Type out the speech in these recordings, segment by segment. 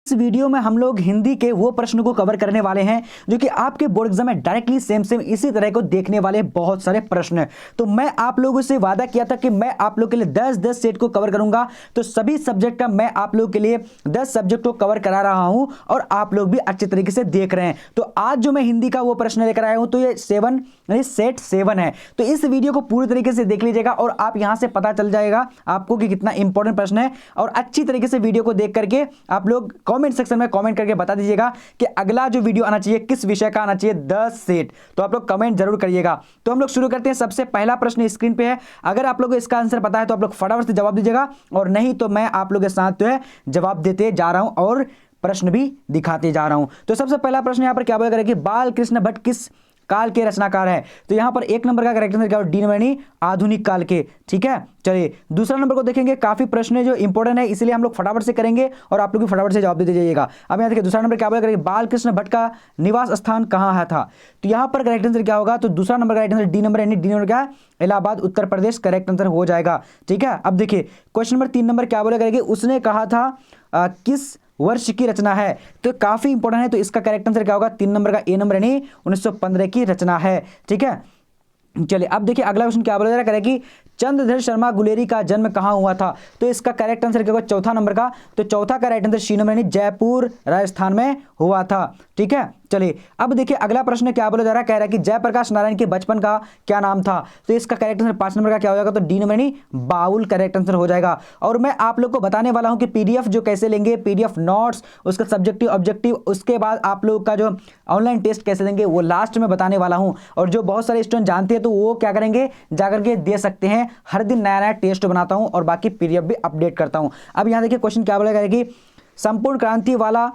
इस वीडियो में हम लोग हिंदी के वो प्रश्न को कवर करने वाले हैं जो कि आपके बोर्ड एग्जाम में डायरेक्टली सेम इसी तरह को देखने वाले बहुत सारे प्रश्न हैं। तो मैं आप लोगों से वादा किया था कि मैं आप लोगों के लिए 10-10 सेट को कवर करूंगा। तो सभी सब्जेक्ट का मैं आप लोगों के लिए 10 सब्जेक्ट को कवर करा रहा हूं और आप लोग भी अच्छे तरीके से देख रहे हैं। तो आज जो मैं हिंदी का वो प्रश्न लेकर आया हूं तो ये सेट 7 है। तो इस वीडियो को पूरी तरीके से देख लीजिएगा और आप यहां से पता चल जाएगा आपको कि कितना इंपॉर्टेंट प्रश्न है। और अच्छी तरीके से वीडियो को देख करके आप लोग कमेंट सेक्शन में कमेंट करके बता दीजिएगा कि अगला जो वीडियो आना चाहिए किस विषय का आना चाहिए 10 सेट। तो आप लोग कमेंट जरूर करिएगा। तो हम लोग शुरू करते हैं। सबसे पहला प्रश्न स्क्रीन पे है। अगर आप लोगों को इसका आंसर पता है तो आप लोग फटाफट से जवाब दीजिएगा और नहीं तो मैं आप लोगों के साथ जो है जवाब देते जा रहा हूं और प्रश्न भी दिखाते जा रहा हूं। तो सबसे पहला प्रश्न यहां पर क्या बोला कि बाल कृष्ण भट्ट किस काल के रचनाकार है। तो यहां पर एक नंबर का करेक्ट आंसर क्या होगा, डी नंबर यानी आधुनिक काल के। ठीक है, चलिए दूसरा नंबर को देखेंगे। काफी प्रश्न है जो इंपॉर्टेंट है इसलिए हम लोग फटाफट से करेंगे और आप लोग भी फटाफट से जवाब देते जाइएगा। अब यहां देखिए दूसरा नंबर क्या बोला, बाल कृष्ण भट्ट का निवास स्थान कहां है था। तो यहां पर करेक्ट आंसर क्या होगा, तो दूसरा number correct answer D number यानी डी नंबर क्या है, इलाहाबाद उत्तर प्रदेश करेक्ट आंसर हो जाएगा। ठीक है, अब देखिए क्वेश्चन नंबर 3 नंबर क्या बोला करेगी, उसने कहा था किस वर्ष की रचना है। तो काफी इंपॉर्टेंट है। तो इसका करेक्ट आंसर क्या होगा, 3 नंबर का ए नंबर यानी 1915 की रचना है। ठीक है, चलिए अब देखिए अगला क्वेश्चन क्या बोला जा रहा है कि चंद्रधर शर्मा गुलेरी का जन्म कहां हुआ था। तो इसका करेक्ट आंसर क्या होगा, चौथा नंबर का। तो चौथा का राइट आंसर सी नंबर यानी जयपुर राजस्थान में हुआ था। ठीक है, चलिए अब देखिए अगला प्रश्न क्या बोला जा रहा है, कह रहा है कि जयप्रकाश नारायण के बचपन का क्या नाम था। तो इसका करेक्ट आंसर 5 नंबर का क्या हो जाएगा, तो डी नंबर यानी बाउल करेक्ट आंसर हो जाएगा। और मैं आप लोग को बताने वाला हूं कि पीडीएफ जो कैसे लेंगे, पीडीएफ नोट्स, उसका सब्जेक्टिव ऑब्जेक्टिव, उसके बाद आप लोग का जो ऑनलाइन टेस्ट कैसे देंगे वो लास्ट में बताने वाला हूं। और जो बहुत सारे स्टूडेंट जानते हैं तो वो क्या करेंगे, जाकर के दे सकते हैं। हर दिन नया नया टेस्ट बनाता हूं और बाकी पीडीएफ भी अपडेट करता हूं। अब यहां देखिए क्वेश्चन क्या बोला कि संपूर्ण क्रांति वाला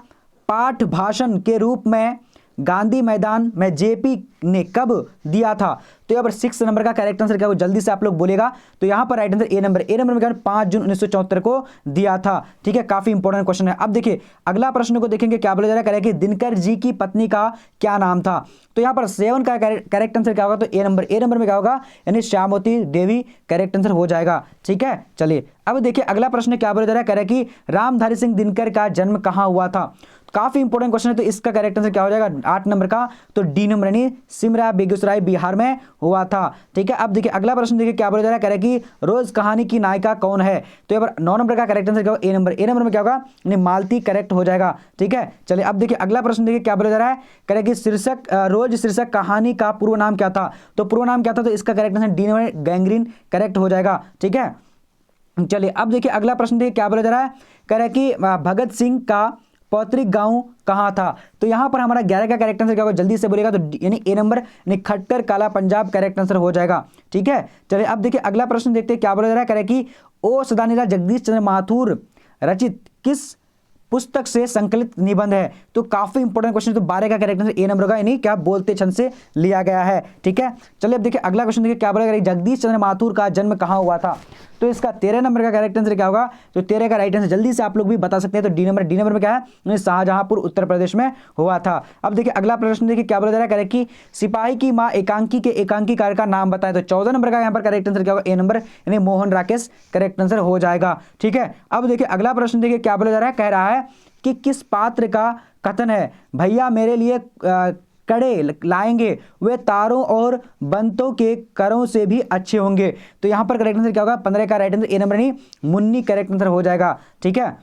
पाठ भाषण के रूप में गांधी मैदान में जेपी ने कब दिया था। तो यहाँ पर 6 नंबर का करेक्ट आंसर क्या हो, जल्दी से आप लोग बोलेगा। तो यहाँ पर राइट आंसर ए नंबर में क्या 5 जून 1974 को दिया था। ठीक है, काफी इंपॉर्टेंट क्वेश्चन है। अब देखिए अगला प्रश्न को देखेंगे क्या बोला जा रहा है कि दिनकर जी की पत्नी का क्या नाम था। तो यहाँ पर 7 का करेक्ट आंसर क्या होगा, तो ए नंबर में क्या होगा यानी श्यामवती देवी करेक्ट आंसर हो जाएगा। ठीक है, चलिए अब देखिए अगला प्रश्न क्या बोला जा रहा है कि रामधारी सिंह दिनकर का जन्म कहां हुआ था। काफी इंपॉर्टेंट क्वेश्चन है। तो इसका करेक्ट आंसर क्या हो जाएगा, 8 नंबर का। तो डी नंबर यानी सिमरा बेगूसराय बिहार में हुआ था। ठीक है, अब देखिए अगला प्रश्न देखिए क्या बोला जा रहा है कि रोज कहानी की नायिका कौन है। तो यहाँ पर 9 नंबर का करेक्ट आंसर क्या होगा, ए नंबर में क्या होगा यानी मालती करेक्ट हो जाएगा। ठीक है, चलिए अब देखिए अगला प्रश्न देखिए क्या बोला जा रहा है कि शीर्षक कहानी का पूर्व नाम क्या था। तो पूर्व नाम क्या था, तो इसका correct answer D number gangrene correct हो जाएगा। ठीक है, चलिए अब देखिए अगला प्रश्न देखिए क्या बोला जा रहा है, कह रहा है कि भगत सिंह का पौतृक गांव कहां था। तो यहां पर हमारा 11 का करेक्ट आंसर क्या होगा, जल्दी से बोलेगा तो यानी ए नंबर यानी खट्टर काला पंजाब करेक्ट आंसर हो जाएगा। ठीक है, चलिए अब देखिए अगला प्रश्न देखते हैं क्या बोला जा रहा है, कह रहा है कि ओ सदानीला जगदीश चंद्र माथुर रचित किस पुस्तक से संकलित निबंध है। तो काफी इंपॉर्टेंट क्वेश्चन। तो 12 का करेक्ट आंसर ए नंबर का यानी क्या बोलते छंद से लिया गया है। ठीक है, चलिए अब देखिए अगला क्वेश्चन देखिए क्या बोला, जगदीश चंद्र माथुर का जन्म कहां हुआ था। तो इसका 13 नंबर का करेक्ट आंसर क्या होगा, तो 13 का राइट आंसर जल्दी से आप लोग भी बता सकते हैं। तो डी नंबर में क्या है, शाहजहांपुर उत्तर प्रदेश में हुआ था। अब देखिए अगला प्रश्न देखिए क्या बोला जा रहा है कि सिपाही की मां एकांकी के एकांकीकार का नाम बताएं। तो 14 नंबर का यहाँ पर करेक्ट आंसर क्या होगा, ए नंबर यानी मोहन राकेश करेक्ट आंसर हो जाएगा। ठीक है, अब देखिए अगला प्रश्न देखिए क्या बोला जा रहा है, कह रहा है कि किस पात्र का कथन है, भैया मेरे लिए कड़े लाएंगे वे तारों और बंतों के करों से भी अच्छे होंगे। तो यहां पर करेक्ट आंसर क्या होगा, 15 का राइट आंसर ए नंबर नहीं मुन्नी करेक्ट आंसर हो जाएगा। ठीक है,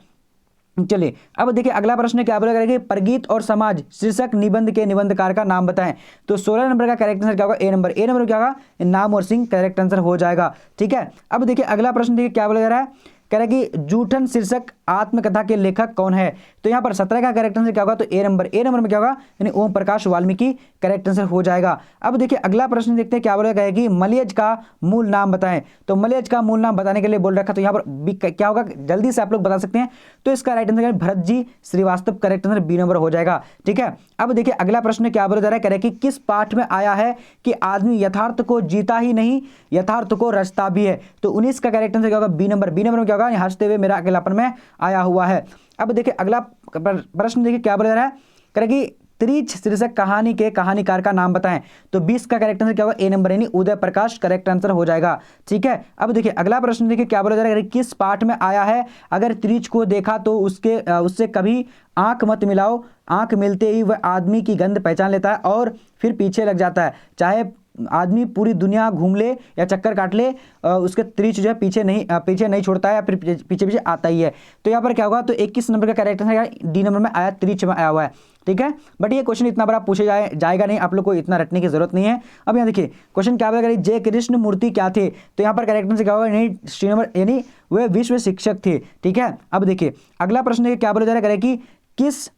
चलिए अब देखिए अगला प्रश्न क्या बोला करेंगे, प्रगीत और समाज शीर्षक निबंध के निबंधकार का नाम बताएं। तो 16 नंबर का करेक्ट आंसर क्या होगा, ए नंबर क्या होगा, नाम और सिंह करेक्ट आंसर हो जाएगा। ठीक है, अब देखिए अगला प्रश्न देखिए क्या बोला जा रहा है, कह रहा है कि जूठन शीर्षक आत्मकथा के लेखक कौन है। तो यहाँ पर 17 का करेक्ट आंसर क्या होगा, तो ए नंबर में क्या होगा यानी ओम प्रकाश वाल्मीकि करेक्ट आंसर हो जाएगा। अब देखिए अगला प्रश्न देखते हैं क्या बोला गया कि मलयज का मूल नाम बताएं। तो मलयज का मूल नाम बताने के लिए बोल रखा। तो यहाँ पर क्या होगा जल्दी से आप लोग बता सकते हैं। तो इसका right answer Bharat ji Srivastava correct answer B number हो जाएगा। ठीक है, अब देखिए अगला प्रश्न क्या बोला जा रहा है, कह रहा है कि किस पाठ में आया है कि आदमी यथार्थ को जीता ही नहीं यथार्थ को रचता भी है। तो 19 का करेक्ट आंसर क्या होगा, बी नंबर में क्या होगा हंसते हुए मेरा अकेलापन में आया हुआ है। अब देखिए अगला प्रश्न देखिए क्या बोला जा रहा है, कह रहा है कि त्रिच शीर्षक कहानी के कहानीकार का नाम बताएं। तो 20 का करेक्ट आंसर क्या होगा, ए नंबर यानी उदय प्रकाश करेक्ट आंसर हो जाएगा। ठीक है, अब देखिए अगला प्रश्न देखिए क्या बोला जा रहा है, किस पाठ में आया है, अगर त्रिच को देखा तो उससे कभी आंख मत मिलाओ, आंख मिलते ही वह आदमी की गंध पहचान लेता है और फिर पीछे लग जाता है, चाहे आदमी पूरी दुनिया घूम ले या चक्कर काट ले, उसके त्रिच जो है पीछे नहीं छोड़ता है या फिर पीछे पीछे आता ही है। तो यहाँ पर क्या होगा, तो 21 नंबर का करेक्ट आंसर डी नंबर में आया, त्रिच में आया हुआ है। ठीक है, बट ये क्वेश्चन इतना बड़ा पूछे जाएगा नहीं, आप लोग को इतना रटने की जरूरत नहीं है। अब यहाँ देखिए क्वेश्चन क्या बोला, जय कृष्ण मूर्ति क्या थे, तो यहाँ पर करेक्ट आंसर क्या होगा, नहीं सी नंबर यानी वे विश्व शिक्षक थे। ठीक है, अब देखिए अगला प्रश्न देखिए क्या बोला जा रहा है कि किस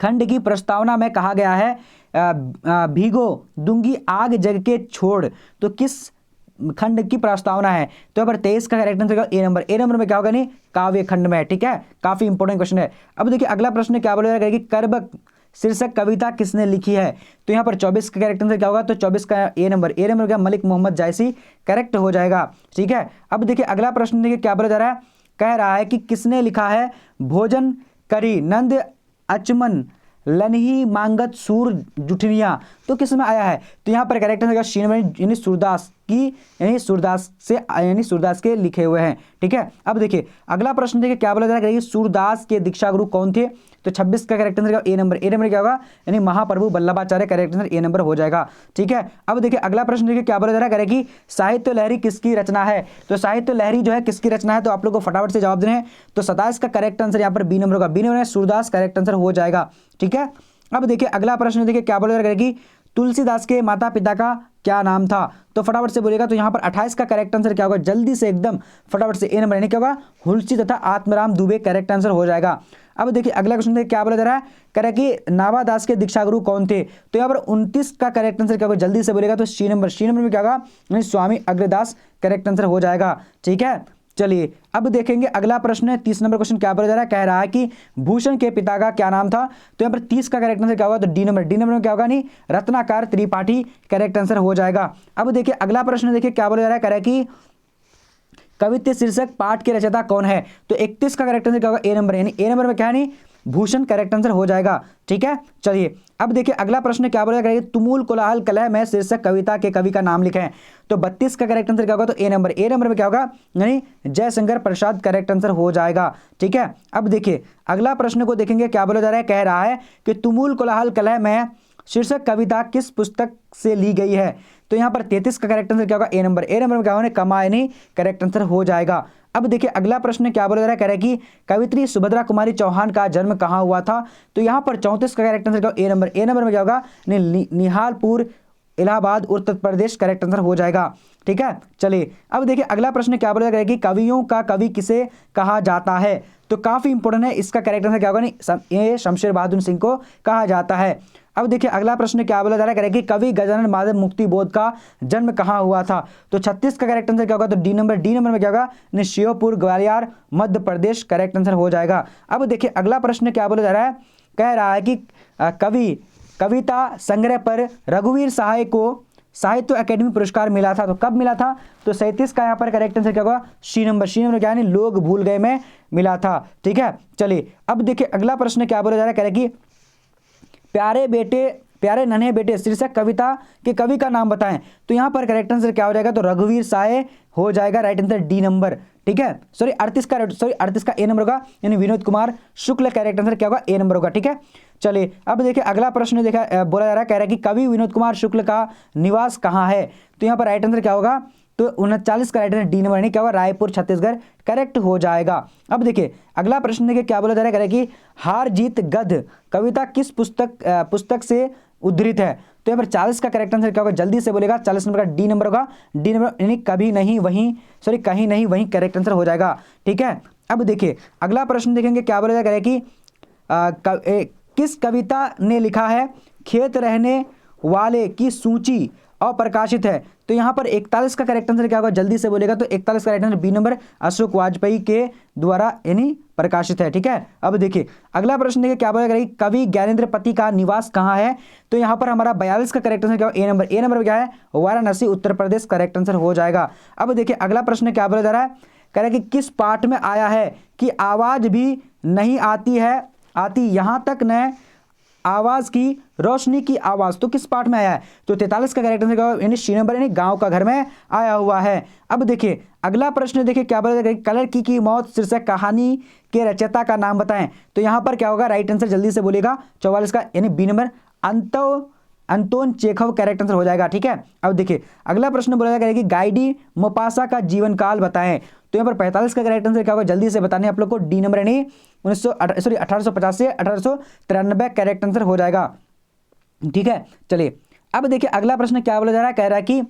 खंड की प्रस्तावना में कहा गया है भीगो दूंगी आग जग के छोड़, तो किस खंड की प्रस्तावना है, तो यहाँ पर 23 का correct answer A number, A number में क्या होगा, नहीं काव्य खंड में है। ठीक है, काफी इंपॉर्टेंट क्वेश्चन है। अब देखिए अगला प्रश्न क्या बोला जाएगा कि कर्बक शीर्षक कविता किसने लिखी है, तो यहाँ पर 24 का करेक्ट आंसर क्या होगा, तो 24 का ए नंबर, ए नंबर क्या मलिक मोहम्मद जायसी करेक्ट हो जाएगा। ठीक है, अब देखिए अगला प्रश्न देखिए क्या बोला जा रहा है, कह रहा है कि किसने लिखा है भोजन करी नंद अचमन लनही मांगत सूर जुठनिया, तो किस में आया है, तो यहाँ पर करेक्ट आंसर सी नंबर यानी सूरदास की, यानी सूरदास के लिखे हुए हैं। ठीक है, अब देखिए अगला प्रश्न देखिए क्या बोला जा रहा है कि सूरदास के दीक्षा गुरु कौन थे, तो 26 का correct answer A number, A number क्या होगा, यानी Mahaprabhu Vallabhacharya correct answer A number हो जाएगा। ठीक है, अब देखिए अगला प्रश्न देखिए क्या बोला जा रहा है कि साहित्य लहरी किसकी रचना है, तो साहित्य लहरी जो है किसकी रचना है, तो आप लोग को फटाफट से जवाब देना है। तो 27 का करेक्ट आंसर यहाँ पर बी नंबर होगा, B number Surdas correct answer हो जाएगा। ठीक है, अब देखिए अगला प्रश्न देखिए क्या बोला जा रहा है कि तुलसीदास के माता पिता का क्या नाम था, तो फटाफट से बोलेगा, तो यहाँ पर 28 का करेक्ट आंसर क्या होगा, जल्दी से एकदम फटाफट से ए नंबर यानी क्या होगा, हुलसी तथा आत्मराम दुबे करेक्ट आंसर हो जाएगा। अब देखिए अगला क्वेश्चन देखिए क्या बोला जा रहा है, कह रहा है कि नाभादास के दीक्षा गुरु कौन थे, तो यहाँ पर 29 का करेक्ट आंसर क्या होगा, जल्दी से बोलेगा, तो सी नंबर में क्या होगा, यानी स्वामी अग्रदास करेक्ट आंसर हो जाएगा। ठीक है, चलिए अब देखेंगे अगला प्रश्न है 30 नंबर क्वेश्चन क्या बोला जा रहा है, कह रहा है कि भूषण के पिता का क्या नाम था, तो यहाँ पर 30 का करेक्ट आंसर क्या होगा, तो डी नंबर में क्या होगा, नहीं रत्नाकर त्रिपाठी करेक्ट आंसर हो जाएगा। अब देखिए अगला प्रश्न देखिए क्या बोला जा रहा है, कह रहा है कि कवित्व शीर्षक पाठ के रचयिता कौन है, तो 31 का करेक्ट आंसर क्या होगा, ए नंबर, यानी ए नंबर में क्या है, नहीं भूषण करेक्ट आंसर हो जाएगा। ठीक है, चलिए अब देखिए अगला प्रश्न क्या बोला जाएगा, तुमुल कोलाहल कलह में शीर्षक कविता के कवि का नाम लिखें, तो 32 का करेक्ट आंसर क्या होगा, तो ए नंबर में क्या होगा, यानी जयशंकर प्रसाद करेक्ट आंसर हो जाएगा। ठीक है, अब देखिए अगला प्रश्न को देखेंगे क्या बोला जा रहा है, कह रहा है कि तुमुल कोलाहल कलह में शीर्षक कविता किस पुस्तक से ली गई है, तो यहाँ पर 33 का करेक्ट आंसर क्या होगा, ए नंबर में क्या होगा, कमायनी करेक्ट आंसर हो जाएगा। अब देखिए अगला प्रश्न क्या बोला जा रहा है, कह रहा है कि कवित्री सुभद्रा कुमारी चौहान का जन्म कहाँ हुआ था, तो यहाँ पर 34 का करेक्ट आंसर क्या होगा, ए नंबर में क्या होगा, निहालपुर इलाहाबाद उत्तर प्रदेश करेक्ट आंसर हो जाएगा। ठीक है, चलिए अब देखिए अगला प्रश्न क्या बोला जा रहा है कि कवियों का कवि किसे कहा जाता है, तो काफी इंपॉर्टेंट है, इसका करेक्ट आंसर क्या होगा, नहीं शमशेर बहादुर सिंह को कहा जाता है। अब देखिए अगला प्रश्न क्या बोला जा रहा है, कि कवि गजानन माधव मुक्ति बोध का जन्म कहाँ हुआ था, तो 36 का करेक्ट आंसर क्या होगा, तो डी नंबर में क्या होगा, श्योपुर ग्वालियर मध्य प्रदेश करेक्ट आंसर हो जाएगा। अब देखिए अगला प्रश्न क्या बोला जा रहा है, कह रहा है कि कविता संग्रह पर रघुवीर सहाय को साहित्य अकेडमी पुरस्कार मिला था, तो कब मिला था, तो 37 का यहाँ पर करेक्ट आंसर क्या होगा, सी नंबर क्या है, लोग भूल गए में मिला था। ठीक है, चलिए अब देखिए अगला प्रश्न क्या बोला जा रहा है, कह रहा है कि प्यारे नन्हे बेटे शीर्षक कविता के कवि का नाम बताएं, तो यहाँ पर करेक्ट आंसर क्या हो जाएगा, तो रघुवीर साय हो जाएगा, राइट आंसर डी नंबर। ठीक है, 38 का ए नंबर होगा, यानी विनोद कुमार शुक्ल करेक्ट आंसर क्या होगा, ए नंबर होगा। ठीक है, चलिए अब देखिए अगला प्रश्न बोला जा रहा है, कह रहा है कि कवि विनोद कुमार शुक्ल का निवास कहाँ है, तो यहाँ पर राइट आंसर क्या होगा, तो 39 का राइट आंसर डी नंबर, क्या होगा, रायपुर छत्तीसगढ़ करेक्ट हो जाएगा। अब देखिए अगला प्रश्न देखिए क्या बोला जा रहा है, कि हार जीत गध कविता किस पुस्तक से उद्धृत है, तो यहाँ पर 40 का करेक्ट आंसर क्या होगा, जल्दी से बोलेगा, 40 नंबर का डी नंबर होगा, डी नंबर यानी कहीं नहीं वहीं करेक्ट आंसर हो जाएगा। ठीक है, अब देखिए अगला प्रश्न देखेंगे क्या बोला जा रहा है, कि किस कविता ने लिखा है खेत रहने वाले की सूची अप्रकाशित है, तो यहाँ पर 41 का करेक्ट आंसर क्या होगा, जल्दी से बोलेगा, तो 41 का right answer B number Ashok Vajpeyi के द्वारा यानी प्रकाशित है। ठीक है, अब देखिए अगला प्रश्न देखिए क्या बोलेगा, कवि ज्ञानेंद्र पति का निवास कहाँ है, तो यहाँ पर हमारा 42 का करेक्ट आंसर क्या होगा, ए नंबर क्या है, वाराणसी उत्तर प्रदेश करेक्ट आंसर हो जाएगा। अब देखिए अगला प्रश्न क्या बोला जा रहा है, कह रहा है कि किस पाठ में आया है कि आवाज भी नहीं आती यहाँ तक न आवाज की, रोशनी की आवाज, तो किस पार्ट में आया है? तो 43 का करेक्ट आंसर क्या होगा? यानी सी नंबर, यानी गांव का घर में आया हुआ है। अब देखिए अगला प्रश्न, देखिए क्या बोला जाएगा, कलर की मौत शीर्षक कहानी के रचयिता का नाम बताएं। तो यहां पर क्या होगा? राइट आंसर जल्दी से बोलेगा 44 का, यानी B number Anton Chekhov correct answer हो जाएगा। ठीक है, अब देखिए अगला प्रश्न बोला जाएगा कि गाइडी मोपासा का जीवन काल बताएं। तो यहाँ पर 45 का करेक्ट आंसर क्या होगा? जल्दी से बताने आप लोग को, डी नंबर, यानी 1850 से 1893 करेक्ट आंसर हो जाएगा। ठीक है, चलिए अब देखिए अगला प्रश्न क्या बोला जा रहा है, कह रहा है कि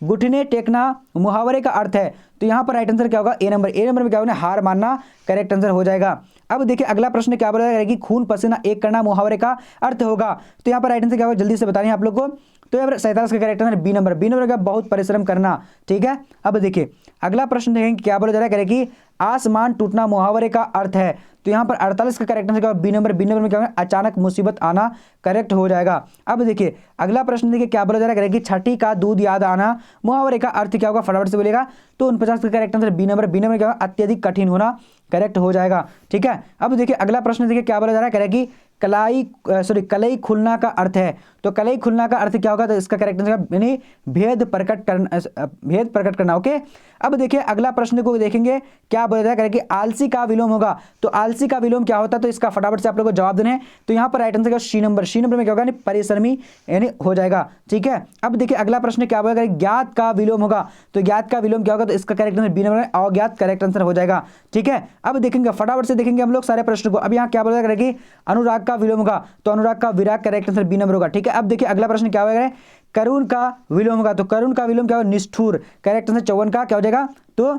घुटने टेकना मुहावरे का अर्थ है। तो यहाँ पर राइट आंसर क्या होगा? ए नंबर। ए नंबर में क्या होगा? हार मानना करेक्ट आंसर हो जाएगा। अब देखिए अगला प्रश्न क्या बोला जाएगा कि खून पसीना एक करना मुहावरे का अर्थ होगा। तो यहाँ पर राइट आंसर क्या होगा? जल्दी से बताइए आप लोग को। तो यहाँ पर 47 का correct answer B number. B number का बहुत परिश्रम करना। ठीक है, अब देखिए अगला प्रश्न देखेंगे क्या बोला जा रहा है, कि आसमान टूटना मुहावरे का अर्थ है। तो यहाँ पर 48 का करेक्ट आंसर क्या होगा? B number. बी नंबर में क्या होगा? अचानक मुसीबत आना करेक्ट हो जाएगा। अब देखिए अगला प्रश्न देखिए क्या बोला जा रहा है, कि छठी का दूध याद आना मुहावरे का अर्थ क्या होगा? फटाफट से बोलेगा। तो 49 का correct answer B number. B number क्या होगा? अत्यधिक कठिन होना करेक्ट हो जाएगा। ठीक है, अब देखिए अगला प्रश्न देखिए क्या बोला जा रहा है, कह रहा है कि कलई खुलना का अर्थ है। तो कलई खुलना का अर्थ क्या होगा? तो इसका करेक्ट आंसर यानी भेद प्रकट करना। ओके, अब देखिए अगला प्रश्न को देखेंगे क्या बोला जा रहा है, कि आलसी का विलोम होगा। तो आलसी का विलोम क्या होता है? तो इसका फटाफट से आप लोगों को जवाब देना है। तो यहाँ पर right answer C number. C number में क्या होगा? परिश्रमी यानी हो जाएगा। ठीक है, अब देखिए अगला प्रश्न क्या बोला, ज्ञात का विलोम होगा। तो ज्ञात का विलोम क्या होगा? तो इसका करेक्ट आंसर बी नंबर में अज्ञात करेक्ट आंसर हो जाएगा। ठीक है, अब देखेंगे फटाफट से देखेंगे हम लोग सारे प्रश्न को। अब यहाँ क्या बोला जाएगा, कि अनुराग का विलोम होगा। तो अनुराग का विराग करेक्ट आंसर बी नंबर होगा। ठीक है, अब देखिए अगला प्रश्न क्या होगा, करुण का विलोम होगा। तो करुण का विलोम क्या होगा? निष्ठुर करेक्ट आंसर 54 का क्या हो जाएगा? तो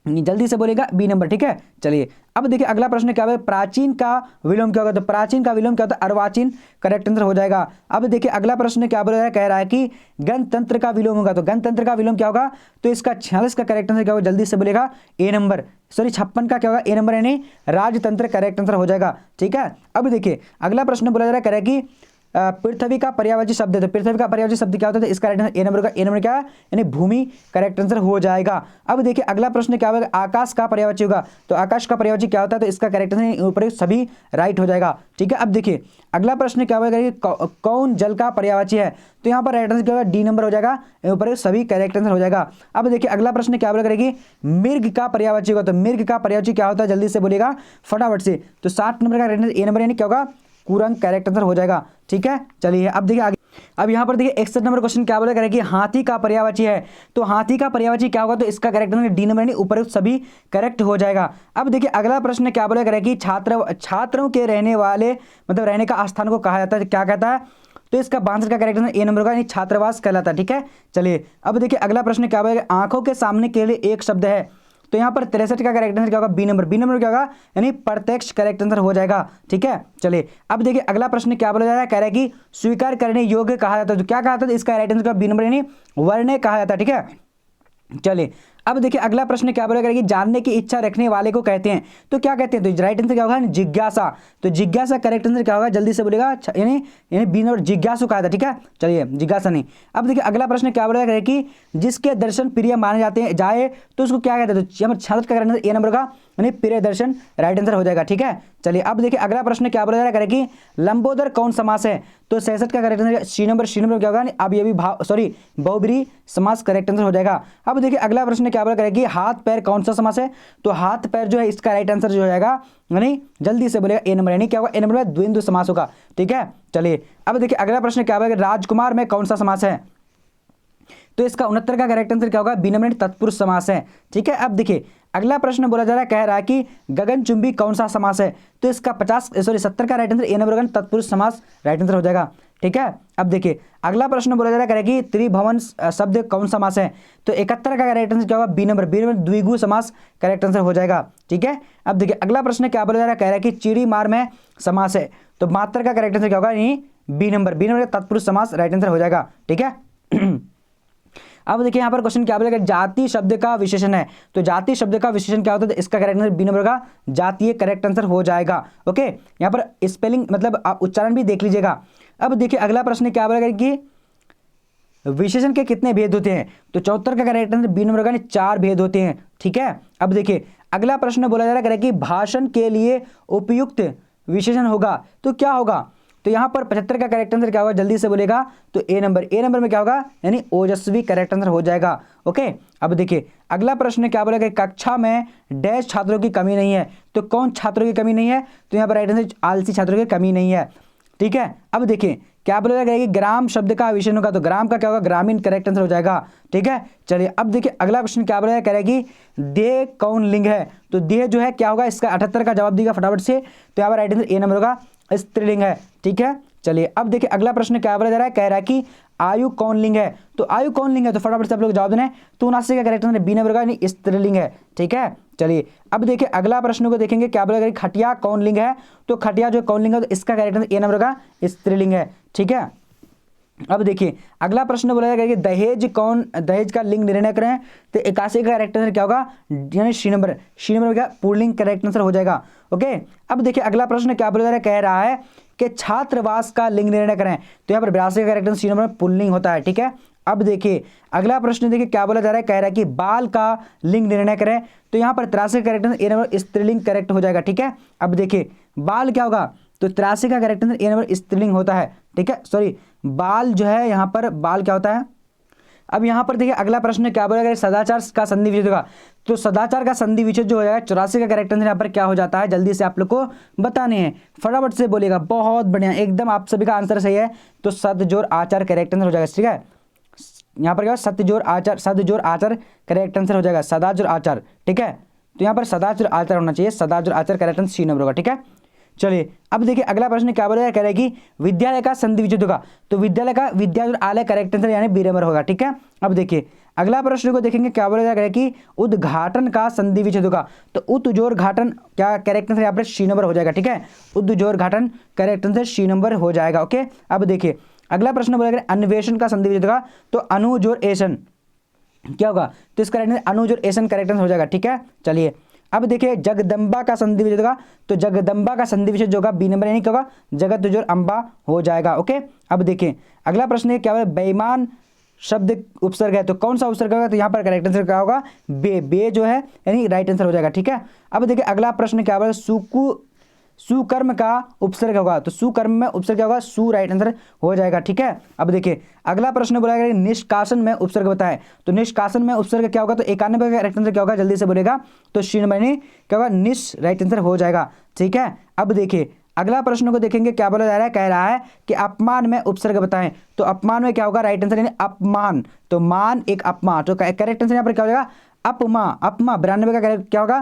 जल्दी से बोलेगा बी नंबर। ठीक है, चलिए अब देखिए अगला प्रश्न क्या होगा, प्राचीन का विलोम क्या होगा? तो प्राचीन का विलोम क्या होता है? अर्वाचीन करेक्ट आंसर हो जाएगा। अब देखिए अगला प्रश्न क्या बोल रहा है, कह रहा है कि गणतंत्र का विलोम होगा। तो गणतंत्र का विलोम क्या होगा? तो इसका 46 का करेक्ट आंसर क्या होगा? जल्दी से बोलेगा ए नंबर। 56 का क्या होगा? ए नंबर, यानी राजतंत्र करेक्ट आंसर हो जाएगा। ठीक है, अब देखिए अगला प्रश्न बोला जा रहा है, कह रहा है कि पृथ्वी का पर्यायवाची शब्द है। तो पृथ्वी का पर्यायवाची शब्द क्या होता है? तो इसका राइट आंसर ए नंबर का। ए नंबर क्या है? यानी भूमि करेक्ट आंसर हो जाएगा। अब देखिए अगला प्रश्न क्या होगा, आकाश का पर्यायवाची होगा। तो आकाश का पर्यायवाची क्या होता है? तो इसका करेक्ट आंसर ऊपर सभी राइट हो जाएगा। ठीक है, अब देखिए अगला प्रश्न क्या होगा, कौन जल का पर्यायवाची है? तो यहाँ पर राइट आंसर क्या होगा? डी नंबर हो जाएगा, ऊपर सभी करेक्ट आंसर हो जाएगा। अब देखिए अगला प्रश्न क्या बोला करेगी, मृग का पर्यायवाची होगा। तो मृग का पर्यायवाची क्या होता है? जल्दी से बोलेगा फटाफट से। तो 60 नंबर का राइट आंसर ए नंबर, यानी क्या होगा? कुरंग करेक्ट आंसर हो जाएगा। ठीक है, चलिए अब देखिए आगे। अब यहाँ पर देखिए 61 नंबर क्वेश्चन क्या बोला करेगी, हाथी का पर्यायवाची है। तो हाथी का पर्यायवाची क्या होगा? तो इसका करेक्ट आंसर डी नंबर, यानी ऊपर सभी करेक्ट हो जाएगा। अब देखिए अगला प्रश्न क्या बोला करेगी, छात्रों के रहने वाले मतलब रहने का स्थान को कहा जाता है, क्या कहता है? तो इसका 62 का करेक्ट आंसर ए नंबर का, यानी छात्रावास कहलाता है। ठीक है, चलिए अब देखिए अगला प्रश्न क्या बोला, आंखों के सामने के लिए एक शब्द है। तो यहाँ पर 63 का करेक्ट आंसर क्या होगा? B number. बी नंबर क्या होगा? यानी प्रत्यक्ष करेक्ट आंसर हो जाएगा। ठीक है, चलिए अब देखिए अगला प्रश्न क्या बोला जा रहा है, कह रहा है कि स्वीकार करने योग्य कहा जाता है। तो क्या कहा जाता है? इसका राइट आंसर बी नंबर, यानी वर्ण्य कहा जाता है। ठीक है, चलिए अब देखिए अगला प्रश्न क्या बोला करेगी, जानने की इच्छा रखने वाले को कहते हैं। तो क्या कहते हैं? तो राइट आंसर क्या होगा? जिज्ञासा। तो जिज्ञासा करेक्ट आंसर क्या होगा? जल्दी से बोलेगा, यानी बी नंबर जिज्ञासु कहा था। ठीक है, चलिए जिज्ञासा नहीं। अब देखिए अगला प्रश्न क्या बोला करेगी, कि जिसके दर्शन प्रिय माने जाते हैं जाए तो उसको क्या कहते हैं? तो यहाँ पर 66 का करेक्ट आंसर ए नंबर का, यानी प्रिय दर्शन राइट आंसर हो जाएगा। ठीक है, चलिए अब देखिए अगला प्रश्न क्या बोला जा रहा है, कि लंबोदर कौन समास है? तो 66 का correct answer C number. C number क्या होगा? अब ये भी बहुब्रीहि समास करेक्ट आंसर हो जाएगा। अब देखिए अगला प्रश्न क्या बोला करेगी, हाथ पैर कौन सा समास है? तो हाथ पैर जो है इसका राइट आंसर जो हो जाएगा, यानी जल्दी से बोलेगा ए नंबर, यानी क्या होगा? ए नंबर में द्वंद्व समास होगा। ठीक है, चलिए अब देखिए अगला प्रश्न क्या होगा, राजकुमार में कौन सा समास है? तो इसका 69 का करेक्ट आंसर क्या होगा? बी नंबर, तत्पुरुष समास है। ठीक है, अब देखिए अगला प्रश्न बोला जा रहा है, कह रहा है कि गगनचुंबी कौन सा समास है? तो इसका 70 का राइट आंसर ए नंबर, तत्पुरुष समास राइट आंसर हो जाएगा। ठीक है, अब देखिए अगला प्रश्न बोला जा रहा है, कि त्रिभुवन शब्द कौन सा समास है? तो 71 का राइट आंसर क्या होगा? B number. बी नंबर द्विगु समास करेक्ट आंसर हो जाएगा। ठीक है, अब देखिए अगला प्रश्न क्या बोला जा रहा है, कह रहा है कि चिड़ी मार में समास है। तो मात्र का करेक्ट आंसर क्या होगा? यानी बी नंबर। बी नंबर तत्पुरुष समास राइट आंसर हो जाएगा। ठीक है, अब देखिए यहाँ पर क्वेश्चन क्या बोलेगा, जाति शब्द का विशेषण है। तो जाति शब्द का विशेषण क्या होता है? तो इसका करेक्ट आंसर बी नंबर का जातीय करेक्ट आंसर हो जाएगा। ओके, यहाँ पर स्पेलिंग मतलब आप उच्चारण भी देख लीजिएगा। अब देखिए अगला प्रश्न क्या बोलेगा, कि विशेषण के कितने भेद होते हैं? तो 74 का करेक्ट आंसर बी नंबर का, 4 भेद होते हैं। ठीक है, अब देखिए अगला प्रश्न बोला जा रहा है कि भाषण के लिए उपयुक्त विशेषण होगा। तो क्या होगा? तो यहाँ पर 75 का करेक्ट आंसर क्या होगा, जल्दी से बोलेगा तो ए नंबर में क्या होगा, यानी ओजस्वी करेक्ट आंसर हो जाएगा। ओके, अब देखिए अगला प्रश्न क्या बोला कि कक्षा में डैश छात्रों की कमी नहीं है, तो कौन छात्रों की कमी नहीं है, तो यहाँ पर राइट आंसर आलसी छात्रों की कमी नहीं है। ठीक है, अब देखिए क्या बोला गया कि ग्राम शब्द का विशेषण होगा, तो ग्राम का क्या होगा, ग्रामीण करेक्ट आंसर हो जाएगा। ठीक है, चलिए अब देखिए अगला क्वेश्चन क्या बोला कह रहा है कि देह कौन लिंग है, तो देह जो है क्या होगा, इसका 78 का जवाब देगा फटाफट से, तो यहाँ पर राइट आंसर ए नंबर होगा, स्त्रीलिंग है। ठीक है, चलिए अब देखिए अगला प्रश्न क्या बोला जा रहा है, कह रहा है कि आयु कौन लिंग है, तो आयु कौन लिंग है, तो फटाफट से आप लोग जवाब देना है, तो 79 का करेक्ट आंसर बी नंबर का, यानी स्त्रीलिंग है। ठीक है, चलिए अब देखिए अगला प्रश्न को देखेंगे, क्या बोला खटिया कौन लिंग है, तो खटिया जो कौन लिंग है, तो इसका करेक्ट आंसर ए नंबर का स्त्रीलिंग है। ठीक है, अब देखिए अगला प्रश्न बोला जाएगा कि दहेज का लिंग निर्णय करें, तो 81 का करेक्ट आंसर क्या होगा, यानी सी नंबर क्या पुल्लिंग करेक्ट आंसर हो जाएगा। ओके, अब देखिए अगला प्रश्न क्या बोला जा रहा है, कह रहा है कि छात्रावास का लिंग निर्णय करें, तो यहाँ पर 82 का करेक्ट आंसर सी नंबर पुल्लिंग होता है। ठीक है, अब देखिए अगला प्रश्न देखिए क्या बोला जा रहा है, कह रहा है कि बाल का लिंग निर्णय करें, तो यहाँ पर 83 का करेक्ट आंसर ए नंबर स्त्रीलिंग करेक्ट हो जाएगा। ठीक है, अब देखिए बाल क्या होगा, तो 83 का करेक्ट आंसर ए नंबर स्त्रीलिंग होता है। ठीक है, सॉरी बाल जो है यहाँ पर बाल क्या होता है। अब यहाँ पर देखिए अगला प्रश्न क्या बोलेगा, सदाचार का संधि विच्छेद होगा, तो सदाचार का संधि विच्छेद जो हो जाएगा 84 का करेक्ट आंसर यहाँ पर क्या हो जाता है, जल्दी से आप लोग को बताने हैं, फटाफट से बोलेगा। बहुत बढ़िया, एकदम आप सभी का आंसर सही है, तो सद जोड़ आचार करेक्ट आंसर हो जाएगा। ठीक है, यहाँ पर क्या सद जोड़ आचार करेक्ट आंसर हो जाएगा, सदाचार आचार। ठीक है, तो यहाँ पर सदाचार आचार होना चाहिए, सदाचार आचार करेक्ट आंसर सी नंबर होगा। ठीक है, चलिए अब देखिए अगला प्रश्न क्या बोलेगा, कह रहा है कि विद्यालय का संधि विच्छेद होगा, तो विद्यालय का विद्या और आलय करेक्ट आंसर यानी बी नंबर होगा। ठीक है, अब देखिए अगला प्रश्न को देखेंगे, क्या बोलेगा, कह रहा है कि उद्घाटन का संधि विच्छेद होगा, तो उद्जोर घाटन क्या करेक्ट आंसर यहाँ पर सी नंबर हो जाएगा। ठीक है, उद्जोर घाटन करेक्ट आंसर सी नंबर हो जाएगा। ओके, अब देखिए अगला प्रश्न बोलेगा अन्वेषण का संधि विच्छेद होगा, तो अनुजोर एसन क्या होगा, तो इसका करेक्ट अनुजोर एसन करेक्ट आंसर हो जाएगा। ठीक है, चलिए अब देखिए जगदम्बा का संधि विच्छेद होगा, तो जगदम्बा का संधि विच्छेद जो होगा बी नंबर यानी क्या होगा, जगत जोर अंबा हो जाएगा। ओके, अब देखिए अगला प्रश्न है क्या होगा, बेईमान शब्द उपसर्ग है, तो कौन सा उपसर्ग होगा, तो यहाँ पर करेक्ट आंसर क्या होगा, बे जो है यानी राइट आंसर हो जाएगा। ठीक है, अब देखिए अगला प्रश्न क्या होगा, सुकर्म का उपसर्ग होगा, तो सुकर्म में उपसर्ग क्या होगा, सु राइट आंसर हो जाएगा। ठीक है, अब देखिए अगला प्रश्न बोला गया निष्कासन में उपसर्ग बताएं, तो निष्कासन में उपसर्ग क्या होगा, तो 91 का राइट आंसर क्या होगा, जल्दी से बोलेगा, तो सी नंबर क्या होगा, निश राइट आंसर हो जाएगा। ठीक है, अब देखिए अगला प्रश्न को देखेंगे, क्या बोला जा रहा है, कह रहा है कि अपमान में उपसर्ग बताएं, तो अपमान में क्या होगा, राइट आंसर यानी अपमान, तो मान एक अपमा, तो करेक्ट आंसर यहाँ पर क्या हो जाएगा, अपमा 92 का क्या होगा,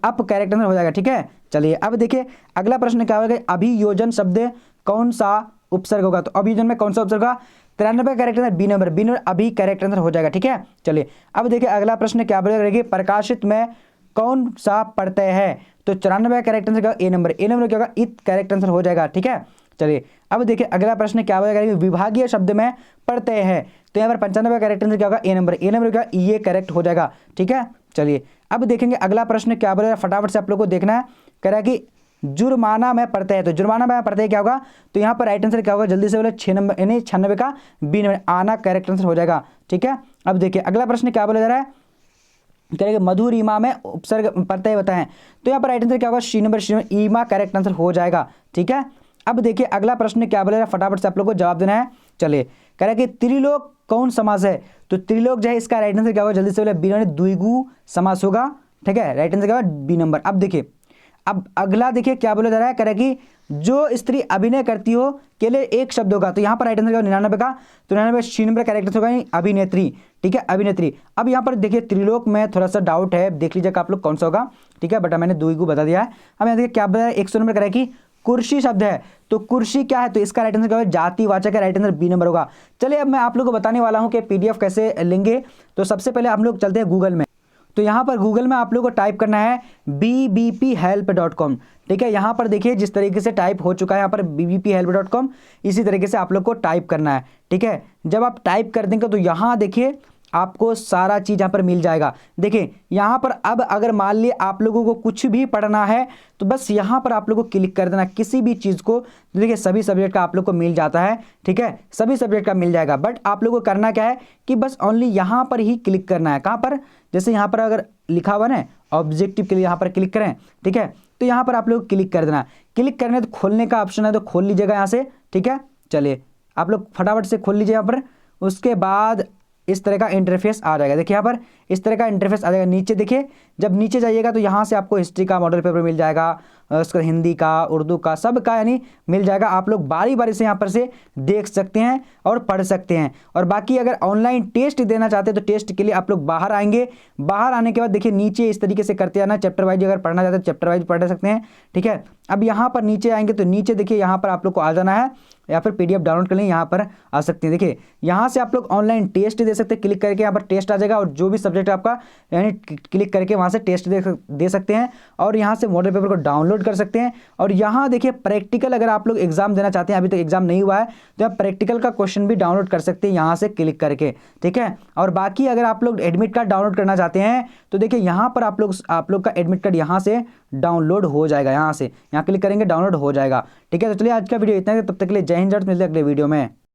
अप करेक्ट आंसर हो जाएगा। ठीक है, चलिए अब देखिए अगला प्रश्न क्या होगा, अभियोजन शब्द कौन सा उपसर्ग होगा, तो अभियोजन में कौन सा उपसर्ग होगा, 93 का करेक्ट आंसर बी नंबर अभी करेक्ट आंसर हो जाएगा। ठीक है, चलिए अब देखिए अगला प्रश्न क्या बोलेगा, प्रकाशित में कौन सा प्रत्यय है, तो 94 का करेक्ट आंसर क्या, ए नंबर क्या होगा, इत करेक्ट आंसर हो जाएगा। ठीक है, चलिए अब देखिए अगला प्रश्न क्या बोलेगा, विभागीय शब्द में प्रत्यय है, तो यहाँ पर 95 का करेक्ट आंसर क्या होगा, ए नंबर क्या, ये करेक्ट हो जाएगा। ठीक है, चलिए अब देखेंगे अगला प्रश्न क्या बोलेगा, फटाफट से आप लोग को देखना है, कह रहा है कि जुर्माना में प्रत्यय, तो जुर्माना में प्रत्यय क्या होगा, तो यहाँ पर राइट आंसर क्या होगा, जल्दी से बोले 6 नंबर यानी 96 का बी नंबर आना करेक्ट आंसर हो जाएगा। ठीक है, अब देखिए अगला प्रश्न क्या बोला जा रहा है, करेंगे मधुरिमा में उपसर्ग प्रत्यय बताएं, तो यहाँ पर राइट आंसर क्या होगा, सी नंबर ईमा करेक्ट आंसर हो जाएगा। ठीक है, अब देखिए अगला प्रश्न क्या बोलेगा, फटाफट से आप लोग को जवाब देना है। चलिए कह रहा है कि त्रिलोक कौन समास है, तो त्रिलोक जो है इसका राइट आंसर क्या होगा, जल्दी से बोले बी नंबर द्विगु समास होगा। ठीक है, राइट आंसर क्या होगा, बी नंबर। अब देखिए अब अगला देखिए क्या बोला जा रहा है, कह रहा है कि जो स्त्री अभिनय करती हो के लिए एक शब्द होगा, तो यहाँ पर राइट आंसर क्या होगा, 99 का, तो 99 सी नंबर करेक्ट होगा अभिनेत्री। ठीक है, अभिनेत्री। अब यहाँ पर देखिए त्रिलोक में थोड़ा सा डाउट है, देख लीजिएगा आप लोग कौन सा होगा। ठीक है, बट मैंने द्विगु बता दिया है। अब यहाँ देखिए क्या बताया, 100 नंबर करें कि कुर्सी शब्द है, तो कुर्सी क्या है, तो इसका राइट आंसर क्या होगा, जातिवाचक है, राइट आंसर बी नंबर होगा। चलिए अब मैं आप लोगों को बताने वाला हूँ कि पीडीएफ कैसे लेंगे। तो सबसे पहले हम लोग चलते हैं गूगल में, तो यहाँ पर गूगल में आप लोगों को टाइप करना है bbphelp.com। ठीक है, यहाँ पर देखिए जिस तरीके से टाइप हो चुका है यहाँ पर bbphelp.com, इसी तरीके से आप लोग को टाइप करना है। ठीक है, जब आप टाइप कर देंगे तो यहाँ देखिए आपको सारा चीज़ यहाँ पर मिल जाएगा। देखिए यहाँ पर अब अगर मान लिए आप लोगों को कुछ भी पढ़ना है तो बस यहाँ पर आप लोगों को क्लिक कर देना किसी भी चीज़ को। देखिए सभी सब्जेक्ट का आप लोग को मिल जाता है। ठीक है, सभी सब्जेक्ट का मिल जाएगा, बट आप लोगों को करना क्या है कि बस ओनली यहाँ पर ही क्लिक करना है। कहाँ पर, जैसे यहाँ पर अगर लिखा हुआ ना ऑब्जेक्टिव के लिए यहाँ पर क्लिक करें। ठीक है, तो यहाँ पर आप लोग क्लिक कर देना। क्लिक करने तो खोलने का ऑप्शन है तो खोल लीजिएगा यहाँ से, ठीक है। चलिए आप लोग फटाफट से खोल लीजिए यहाँ पर। उसके बाद इस तरह का इंटरफेस आ जाएगा। देखिए यहाँ पर इस तरह का इंटरफेस आ जाएगा। नीचे देखिए, जब नीचे जाइएगा तो यहाँ से आपको हिस्ट्री का मॉडल पेपर मिल जाएगा, उसका हिंदी का, उर्दू का, सब का यानी मिल जाएगा। आप लोग बारी बारी से यहाँ पर से देख सकते हैं और पढ़ सकते हैं। और बाकी अगर ऑनलाइन टेस्ट देना चाहते हैं तो टेस्ट के लिए आप लोग बाहर आएंगे। बाहर आने के बाद देखिए नीचे इस तरीके से करते जाना, चैप्टर वाइज अगर पढ़ना चाहते हैं चैप्टर वाइज पढ़ सकते हैं, ठीक है। अब यहाँ पर नीचे आएंगे तो नीचे देखिए यहाँ पर आप लोग को आ जाना है या फिर PDF डाउनलोड कर लें, यहाँ पर आ सकते हैं। देखिए यहाँ से आप लोग ऑनलाइन टेस्ट दे सकते हैं, क्लिक करके यहाँ पर टेस्ट आ जाएगा और जो भी सब्जेक्ट आपका यानी क्लिक करके वहाँ से टेस्ट दे सकते हैं और यहाँ से मॉडल पेपर को डाउनलोड कर सकते हैं। और यहाँ देखिए प्रैक्टिकल अगर आप लोग एग्जाम देना चाहते हैं, अभी तक एग्जाम नहीं हुआ है तो आप प्रैक्टिकल का क्वेश्चन भी डाउनलोड कर सकते हैं यहाँ से क्लिक करके, ठीक है। और बाकी अगर आप लोग एडमिट कार्ड डाउनलोड करना चाहते हैं तो देखिए यहाँ पर आप लोग का एडमिट कार्ड यहाँ से डाउनलोड हो जाएगा, यहाँ क्लिक करेंगे डाउनलोड हो जाएगा, ठीक है। तो चलिए आज का वीडियो इतना ही, तब तक के लिए जय हिंद, मिलते हैं अगले वीडियो में।